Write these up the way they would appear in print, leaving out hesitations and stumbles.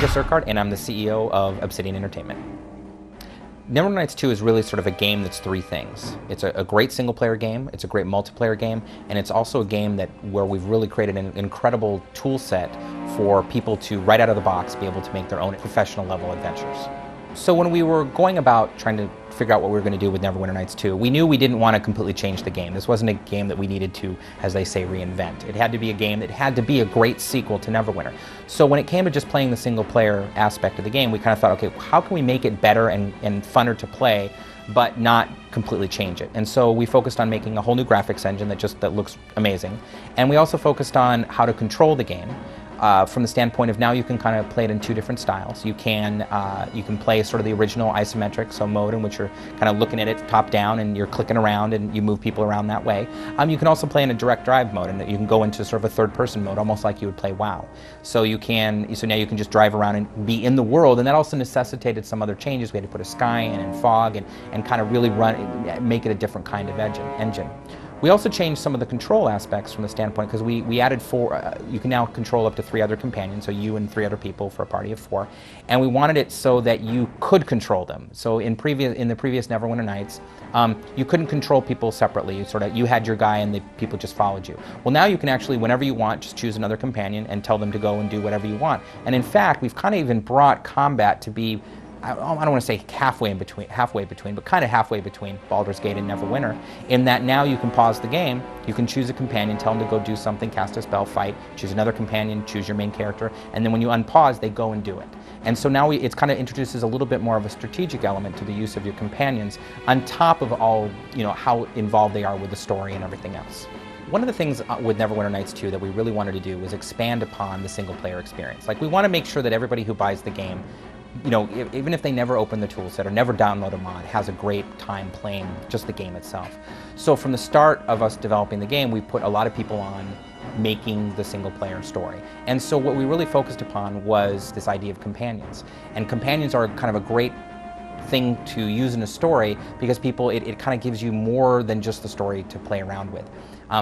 Chris Urquhart, and I'm the CEO of Obsidian Entertainment. Neverwinter Nights 2 is really sort of a game that's three things. It's a great single-player game, it's a great multiplayer game, and it's also a game where we've really created an incredible tool set for people to, right out of the box, be able to make their own professional level adventures. So when we were going about trying to figure out what we were going to do with Neverwinter Nights 2, we knew we didn't want to completely change the game. This wasn't a game that we needed to, as they say, reinvent. It had to be a game that had to be a great sequel to Neverwinter. So when it came to just playing the single-player aspect of the game, we kind of thought, okay, how can we make it better and funner to play, but not completely change it? And so we focused on making a whole new graphics engine that looks amazing. And we also focused on how to control the game. From the standpoint of now you can kind of play it in two different styles. You can play sort of the original isometric, so mode in which you're kind of looking at it top down and you're clicking around and you move people around that way. You can also play in a direct drive mode, and you can go into sort of a third person mode, almost like you would play WoW. So now you can just drive around and be in the world, and that also necessitated some other changes. We had to put a sky in and fog and kind of really make it a different kind of engine. We also changed some of the control aspects from the standpoint, because we added you can now control up to 3 other companions, so you and 3 other people for a party of 4. And we wanted it so that you could control them. So in the previous Neverwinter Nights, you couldn't control people separately. You had your guy and the people just followed you. Well, now you can actually, whenever you want, just choose another companion and tell them to go and do whatever you want. And in fact, we've kind of even brought combat to be, I don't want to say halfway between, but kind of halfway between Baldur's Gate and Neverwinter, in that now you can pause the game, you can choose a companion, tell them to go do something, cast a spell, fight, choose another companion, choose your main character, and then when you unpause, they go and do it. And so now it kind of introduces a little bit more of a strategic element to the use of your companions, on top of all, how involved they are with the story and everything else. One of the things with Neverwinter Nights 2 that we really wanted to do was expand upon the single-player experience. Like, we want to make sure that everybody who buys the game, even if they never open the toolset or never download a mod, has a great time playing just the game itself. So from the start of us developing the game, we put a lot of people on making the single-player story. And so what we really focused upon was this idea of companions. And companions are kind of a great thing to use in a story, because it kind of gives you more than just the story to play around with.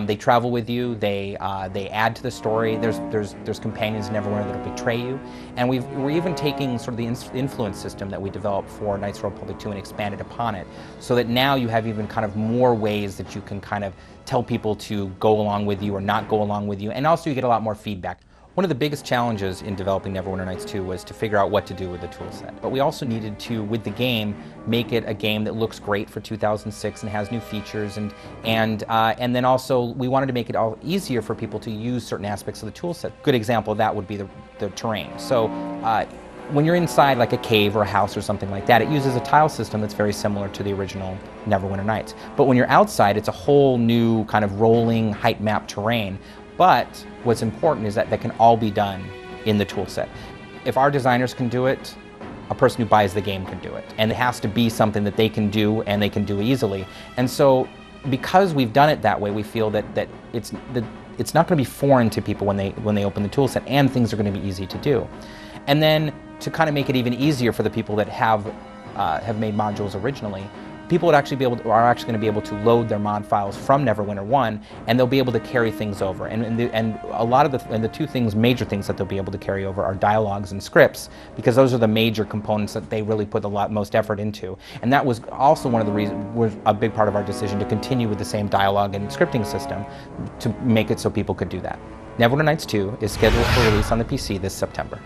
They travel with you, they add to the story. There's companions in Neverwinter that will betray you. And we're even taking sort of the influence system that we developed for Knights of the Old Republic 2 and expanded upon it, so that now you have even kind of more ways that you can kind of tell people to go along with you or not go along with you, and also you get a lot more feedback. One of the biggest challenges in developing Neverwinter Nights 2 was to figure out what to do with the toolset. But we also needed to, with the game, make it a game that looks great for 2006 and has new features, and then also we wanted to make it all easier for people to use certain aspects of the toolset. A good example of that would be the terrain. So when you're inside like a cave or a house or something like that, it uses a tile system that's very similar to the original Neverwinter Nights. But when you're outside, it's a whole new kind of rolling height map terrain. But what's important is that can all be done in the toolset. If our designers can do it, a person who buys the game can do it. And it has to be something that they can do, and they can do easily. And so because we've done it that way, we feel that it's not going to be foreign to people when they open the toolset, and things are going to be easy to do. And then to kind of make it even easier for the people that have made modules originally, people are actually going to be able to load their mod files from Neverwinter 1, and they'll be able to carry things over. And the two major things that they'll be able to carry over are dialogues and scripts, because those are the major components that they really put most effort into. And that was also one of the reasons, was a big part of our decision to continue with the same dialogue and scripting system to make it so people could do that. Neverwinter Nights 2 is scheduled for release on the PC this September.